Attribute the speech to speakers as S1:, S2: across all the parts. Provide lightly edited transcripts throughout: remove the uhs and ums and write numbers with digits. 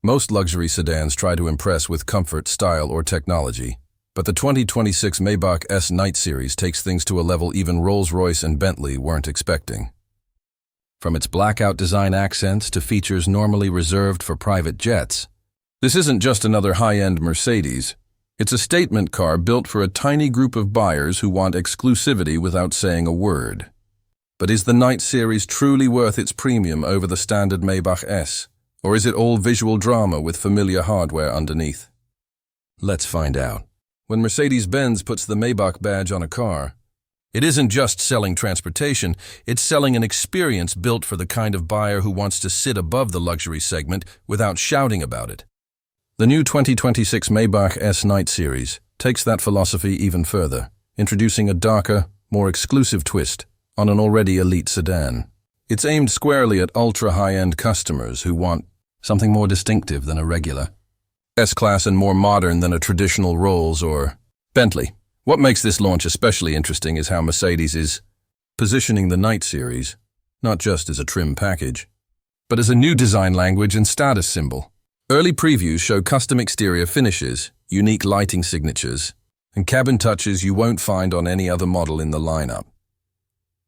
S1: Most luxury sedans try to impress with comfort, style, or technology, but the 2026 Maybach S Night Series takes things to a level even Rolls-Royce and Bentley weren't expecting. From its blackout design accents to features normally reserved for private jets, this isn't just another high-end Mercedes. It's a statement car built for a tiny group of buyers who want exclusivity without saying a word. But is the Night Series truly worth its premium over the standard Maybach S? Or is it all visual drama with familiar hardware underneath? Let's find out. When Mercedes-Benz puts the Maybach badge on a car, it isn't just selling transportation, it's selling an experience built for the kind of buyer who wants to sit above the luxury segment without shouting about it. The new 2026 Maybach S Night Series takes that philosophy even further, introducing a darker, more exclusive twist on an already elite sedan. It's aimed squarely at ultra-high-end customers who want something more distinctive than a regular S-Class and more modern than a traditional Rolls or Bentley. What makes this launch especially interesting is how Mercedes is positioning the Night Series, not just as a trim package, but as a new design language and status symbol. Early previews show custom exterior finishes, unique lighting signatures, and cabin touches you won't find on any other model in the lineup.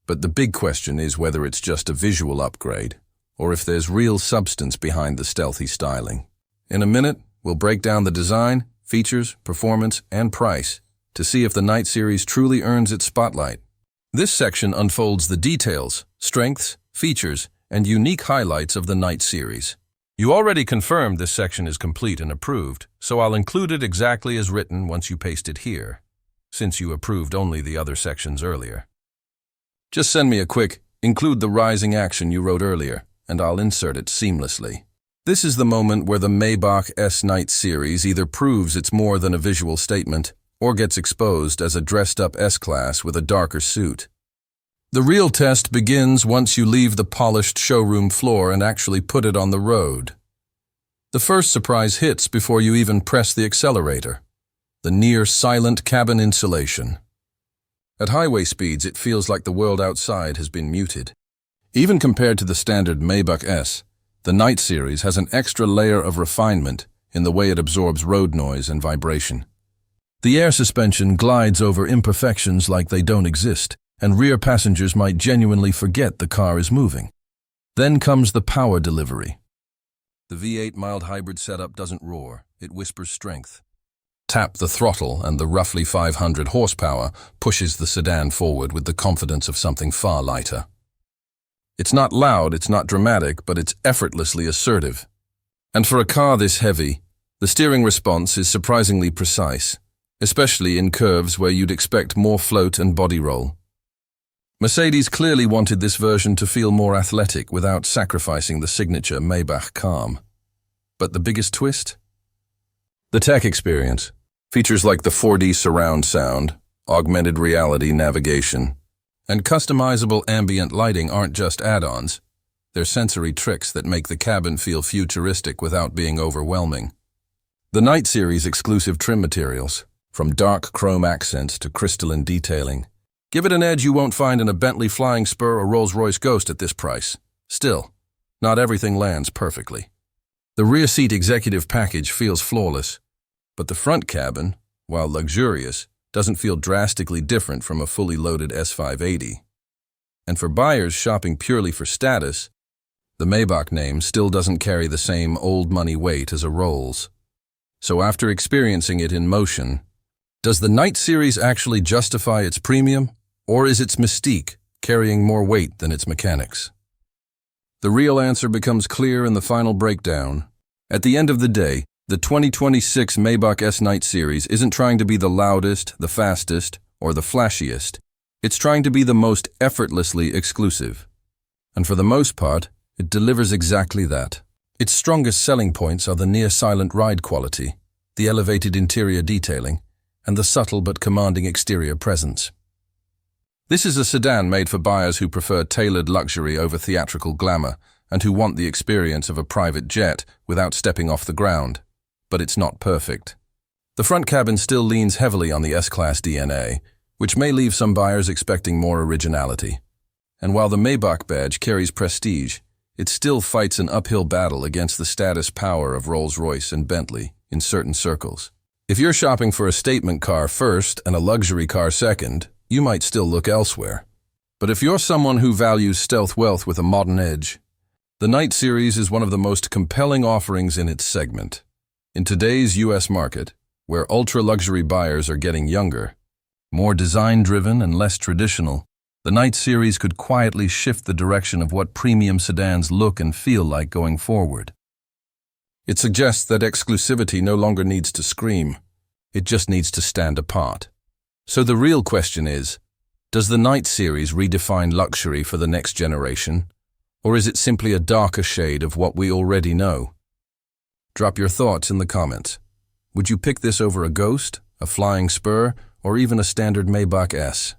S1: But the big question is whether it's just a visual upgrade, or if there's real substance behind the stealthy styling. In a minute, we'll break down the design, features, performance, and price to see if the Night Series truly earns its spotlight. This section unfolds the details, strengths, features, and unique highlights of the Night Series. You already confirmed this section is complete and approved, so I'll include it exactly as written once you paste it here, since you approved only the other sections earlier. Just send me a quick, include the rising action you wrote earlier, and I'll insert it seamlessly. This is the moment where the Maybach S Night Series either proves it's more than a visual statement or gets exposed as a dressed-up S-Class with a darker suit. The real test begins once you leave the polished showroom floor and actually put it on the road. The first surprise hits before you even press the accelerator: the near-silent cabin insulation. At highway speeds, it feels like the world outside has been muted. Even compared to the standard Maybach S, the Night Series has an extra layer of refinement in the way it absorbs road noise and vibration. The air suspension glides over imperfections like they don't exist, and rear passengers might genuinely forget the car is moving. Then comes the power delivery. The V8 mild hybrid setup doesn't roar, it whispers strength. Tap the throttle and the roughly 500 horsepower pushes the sedan forward with the confidence of something far lighter. It's not loud, it's not dramatic, but it's effortlessly assertive. And for a car this heavy, the steering response is surprisingly precise, especially in curves where you'd expect more float and body roll. Mercedes clearly wanted this version to feel more athletic without sacrificing the signature Maybach calm. But the biggest twist? The tech experience. Features like the 4D surround sound, augmented reality navigation, and customizable ambient lighting aren't just add-ons. They're sensory tricks that make the cabin feel futuristic without being overwhelming. The Night Series exclusive trim materials, from dark chrome accents to crystalline detailing, give it an edge you won't find in a Bentley Flying Spur or Rolls-Royce Ghost at this price. Still, not everything lands perfectly. The rear seat executive package feels flawless, but the front cabin, while luxurious, doesn't feel drastically different from a fully loaded S580. And for buyers shopping purely for status, the Maybach name still doesn't carry the same old money weight as a Rolls. So after experiencing it in motion, does the Night Series actually justify its premium, or is its mystique carrying more weight than its mechanics? The real answer becomes clear in the final breakdown. At the end of the day, the 2026 Maybach S Night Series isn't trying to be the loudest, the fastest, or the flashiest. It's trying to be the most effortlessly exclusive. And for the most part, it delivers exactly that. Its strongest selling points are the near-silent ride quality, the elevated interior detailing, and the subtle but commanding exterior presence. This is a sedan made for buyers who prefer tailored luxury over theatrical glamour and who want the experience of a private jet without stepping off the ground. But it's not perfect. The front cabin still leans heavily on the S-Class DNA, which may leave some buyers expecting more originality. And while the Maybach badge carries prestige, it still fights an uphill battle against the status power of Rolls-Royce and Bentley in certain circles. If you're shopping for a statement car first and a luxury car second, you might still look elsewhere. But if you're someone who values stealth wealth with a modern edge, the Night Series is one of the most compelling offerings in its segment. In today's U.S. market, where ultra-luxury buyers are getting younger, more design-driven and less traditional, the Night Series could quietly shift the direction of what premium sedans look and feel like going forward. It suggests that exclusivity no longer needs to scream. It just needs to stand apart. So the real question is, does the Night Series redefine luxury for the next generation? Or is it simply a darker shade of what we already know? Drop your thoughts in the comments. Would you pick this over a Ghost, a Flying Spur, or even a standard Maybach S?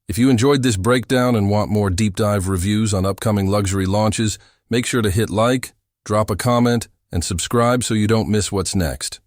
S1: If you enjoyed this breakdown and want more deep dive reviews on upcoming luxury launches, make sure to hit like, drop a comment, and subscribe so you don't miss what's next.